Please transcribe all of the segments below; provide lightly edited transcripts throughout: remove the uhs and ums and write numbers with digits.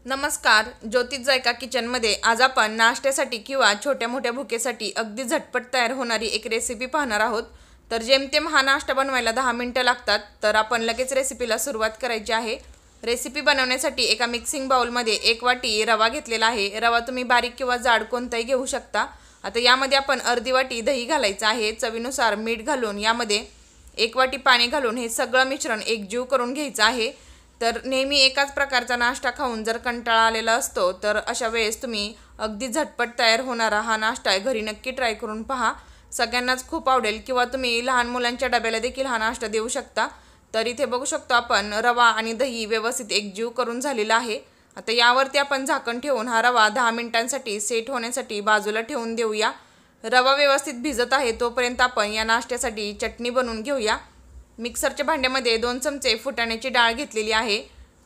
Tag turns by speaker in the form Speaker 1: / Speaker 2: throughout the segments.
Speaker 1: नमस्कार, ज्योतिष जायका किचनमध्ये आज आपण नाश्त्यासाठी किंवा छोट्या मोठ्या भुकेसाठी अगदी झटपट तयार होणारी एक रेसिपी पाहणार आहोत। तर जेमतेम हा नाश्ता बनवायला 10 मिनिटं लागतात। तर आपण लगेच रेसिपीला सुरुवात करायची आहे। रेसिपी बनवण्यासाठी एका मिक्सिंग बाउलमध्ये 1 वाटी रवा घेतलेला आहे। रवा तुम्ही बारीक किंवा जाड कोणताही घेऊ शकता। आता यामध्ये आपण अर्धी वाटी दही घालायचं आहे। चवीनुसार मीठ घालून यामध्ये 1 वाटी पाणी घालून हे सगळं मिश्रण एकजीव करून घ्यायचं आहे। तर नेहमी एकाच प्रकारचा नाश्ता खाऊन जर कंटाळा आलेला असतो तर अशा वेळेस तुम्ही अगदी झटपट तयार होणारा हा नाश्ता घरी नक्की ट्राय करून पहा। सगळ्यांनाच खूप आवडेल किंवा तुम्ही लहान मुलांच्या डब्याला देखील हा नाश्ता देऊ शकता। तर इथे बघू शकतो आपण रवा आणि दही व्यवस्थित एकजीव करून झालेला आहे। आता यावरती आपण झाकण ठेवून हा रवा 10 मिनिटांसाठी सेट होण्यासाठी बाजूला ठेवून देऊया। रवा व्यवस्थित भिजत आहे तोपर्यंत आपण या नाश्त्यासाठी चटणी बनवून घेऊया। मिक्सरच्या भांड्यामध्ये 2 चमचे फुटाण्याची डाळ घेतलेली आहे।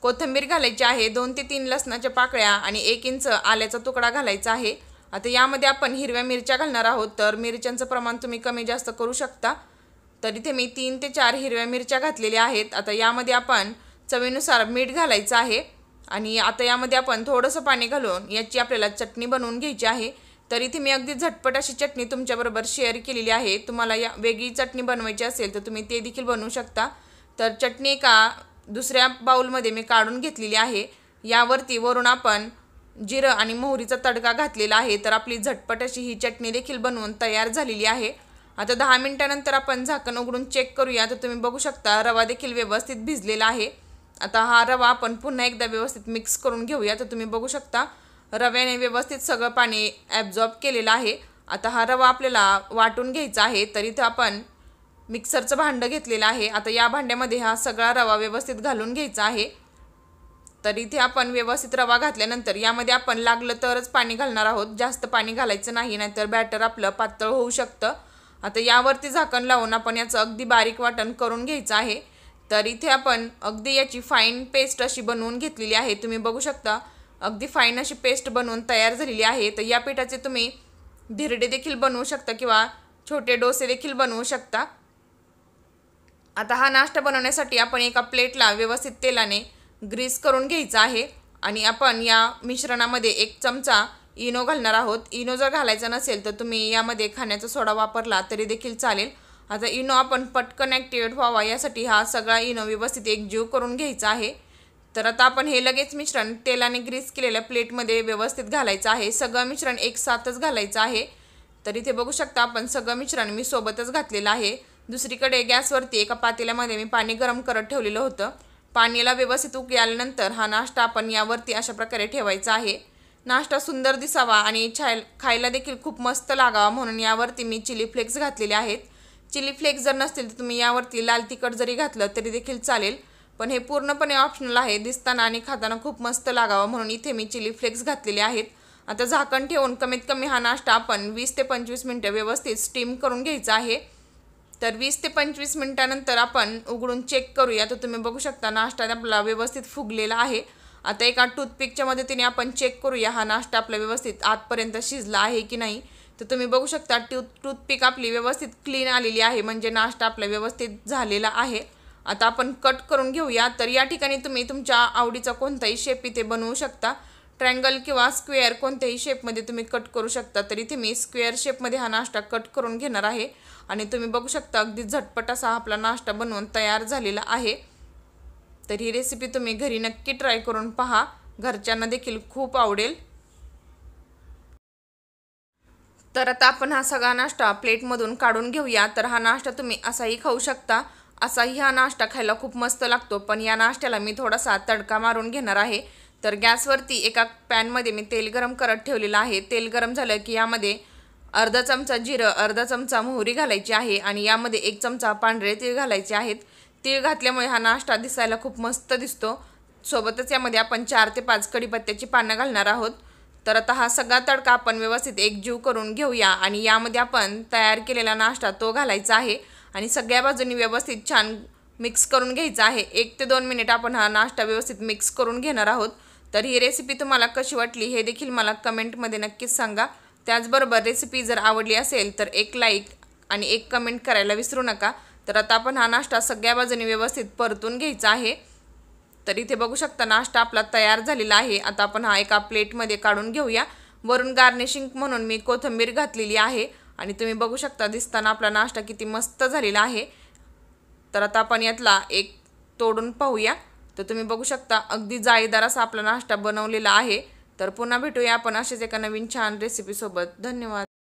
Speaker 1: कोथिंबीर घालायची आहे। 2 ते 3 लसणाच्या पाकळ्या आणि 1 इंच आल्याचा तुकडा घालायचा आहे। आता यामध्ये आपण हिरव्या मिरच्या घालणार आहोत। तर मिरच्यांचं प्रमाण तुम्ही कमी जास्त करू शकता। तर इथे मी 3 ते 4 हिरव्या मिरच्या घातलेल्या आहेत। आता यामध्ये आपण चवीनुसार मीठ घालायचं आहे आणि आता यामध्ये आपण थोडंसं पाणी घालून याची आपल्याला चटणी बनवून घ्यायची आहे। तर इथे मी अगदी झटपट अशी चटणी तुमच्याबरोबर शेअर केलेली आहे। तुम्हाला या वेगळी चटणी बनवायची असेल तर तुम्ही ते देखील बनवू शकता। तर चटणी एका दुसऱ्या बाउलमध्ये मी काढून घेतलेली आहे। यावरती वरून आपण जिरं आणि मोहरीचा तडका घातलेला आहे। तर आपली झटपट अशी ही चटणी देखील बनवून तयार झालेली आहे। आता 10 मिनिटानंतर आपण झाकण उघडून चेक करूया। तर तुम्ही बघू शकता रवा देखील व्यवस्थित भिजलेला आहे। आता हा रवा आपण पुन्हा एकदा व्यवस्थित मिक्स करून घेऊया। तर तुम्ही बघू शकता रव्याने व्यवस्थित सगळं पाणी ॲब्झॉर्ब केलेलं आहे। आता हा रवा आपल्याला वाटून घ्यायचा आहे। तर इथं आपण मिक्सरचं भांडं घेतलेलं आहे। आता या भांड्यामध्ये हा सगळा रवा व्यवस्थित घालून घ्यायचा आहे। तर इथे आपण व्यवस्थित रवा घातल्यानंतर यामध्ये आपण लागलं तरच पाणी घालणार आहोत। जास्त पाणी घालायचं नाही, नाहीतर बॅटर आपलं पातळ होऊ शकतं। आता यावरती झाकण लावून आपण याचं अगदी बारीक वाटण करून घ्यायचं आहे। तर इथे आपण अगदी याची फाईन पेस्ट अशी बनवून घेतलेली आहे। तुम्ही बघू शकता अगदी फाईन अशी पेस्ट बनवून तयार झालेली आहे। तर या पिठाचे तुम्ही धिरडे देखील बनवू शकता किंवा छोटे डोसे देखील बनवू शकता। आता हा नाश्ता बनवण्यासाठी आपण एका प्लेटला व्यवस्थित तेलाने ग्रीस करून घ्यायचा आहे आणि आपण या मिश्रणामध्ये 1 चमचा इनो घालणार आहोत। इनो जर घालायचा नसेल तर तुम्ही यामध्ये खाण्याचा सोडा वापरला तरी देखील चालेल। आता इनो आपण पटकन ॲक्टिवेट व्हावा यासाठी हा सगळा इनो व्यवस्थित एकजीव करून घ्यायचा आहे। तर आता आपण हे लगेच मिश्रण तेलाने ग्रीस केलेल्या प्लेटमध्ये व्यवस्थित घालायचं आहे। सगळं मिश्रण एकसाथच घालायचं आहे। तर इथे बघू शकता आपण सगळं मिश्रण मी सोबतच घातलेलं आहे। दुसरीकडे गॅसवरती एका पातेल्यामध्ये मी पाणी गरम करत ठेवलेलं होतं। पाण्याला व्यवस्थित उकळी आल्यानंतर हा नाश्ता आपण यावरती अशा प्रकारे ठेवायचा आहे। नाश्ता सुंदर दिसावा आणि खायला देखील खूप मस्त लागावा म्हणून यावरती मी चिली फ्लेक्स घातलेले आहेत। चिली फ्लेक्स जर नसतील तर तुम्ही यावरती लाल तिखट जरी घातलं तरी देखील चालेल, पण हे पूर्णपणे ऑप्शनल आहे। दिसताना आणि खाताना खूप मस्त लागावं म्हणून इथे मी चिली फ्लेक्स घातलेले आहेत। आता झाकण ठेवून कमीत कमी हा नाश्ता आपण 20 ते 25 मिनिटं व्यवस्थित स्टीम करून घ्यायचा आहे। तर 20 ते 25 मिनिटानंतर आपण उघडून चेक करूया। तर तुम्ही बघू शकता नाश्ता आपला व्यवस्थित फुगलेला आहे। आता एका टूथपिकच्या मदतीने आपण चेक करूया हा नाश्ता आपला व्यवस्थित आतपर्यंत शिजला आहे की नाही। तर तुम्ही बघू शकता टूथपिक आपली व्यवस्थित क्लीन आलेली आहे, म्हणजे नाश्ता आपला व्यवस्थित झालेला आहे। आता आपण कट करून घेऊया। तर या ठिकाणी तुम्ही तुमच्या आवडीचा कोणताही शेप इथे बनवू शकता। ट्रायंगल किंवा स्क्वेअर कोणत्याही शेपमध्ये तुम्ही कट करू शकता। तर इथे मी स्क्वेअर शेपमध्ये हा नाश्ता कट करून घेणार आहे आणि तुम्ही बघू शकता अगदी झटपट असा आपला नाश्ता बनवून तयार झालेला आहे। तर ही रेसिपी तुम्ही घरी नक्की ट्राय करून पहा, घरच्यांना देखील खूप आवडेल। तर आता आपण हा सगळा नाश्ता प्लेटमधून काढून घेऊया। तर हा नाश्ता तुम्ही असाही खाऊ शकता, असाही हा नाश्ता खायला खूप मस्त लागतो। पण या नाश्त्याला मी थोडासा तडका मारून घेणार आहे। तर गॅसवरती एका पॅनमध्ये मी तेल गरम करत ठेवलेलं आहे। तेल गरम झालं की यामध्ये अर्धा चमचा जिरं, अर्धा चमचा मोहरी घालायची आहे आणि यामध्ये 1 चमचा पांढरे तीळ घालायचे आहेत। तीळ घातल्यामुळे हा नाश्ता दिसायला खूप मस्त दिसतो। सोबतच यामध्ये आपण 4 ते 5 कढीपत्त्याची पानं घालणार आहोत। तर आता हा सगळा तडका आपण व्यवस्थित एकजीव करून घेऊया आणि यामध्ये आपण तयार केलेला नाश्ता तो घालायचा आहे आणि सगळ्या बाजूंनी व्यवस्थित छान मिक्स करून घ्यायचा आहे। 1 ते 2 मिनिट आपण हा नाश्ता व्यवस्थित मिक्स करून घेणार आहोत। तर ही रेसिपी तुम्हाला कशी वाटली हे देखील मला कमेंटमध्ये नक्कीच सांगा। त्याचबरोबर रेसिपी जर आवडली असेल तर एक लाईक आणि एक कमेंट करायला विसरू नका। तर आता आपण हा नाश्ता सगळ्या बाजूंनी व्यवस्थित परतून घ्यायचा आहे। तर इथे बघू शकता नाश्ता आपला तयार झालेला आहे। आता आपण हा एका प्लेटमध्ये काढून घेऊया। वरून गार्निशिंग म्हणून मी कोथिंबीर घातलेली आहे आणि तुम्ही बघू शकता दिसताना आपला नाश्ता किती मस्त झालेला आहे। तर आता आपण यातला एक तोडून पाहूया। तर तुम्ही बघू शकता अगदी जाळीदार असा आपला नाश्ता बनवलेला आहे। तर पुन्हा भेटूया आपण अशाच एका नवीन छान रेसिपी सोबत। धन्यवाद।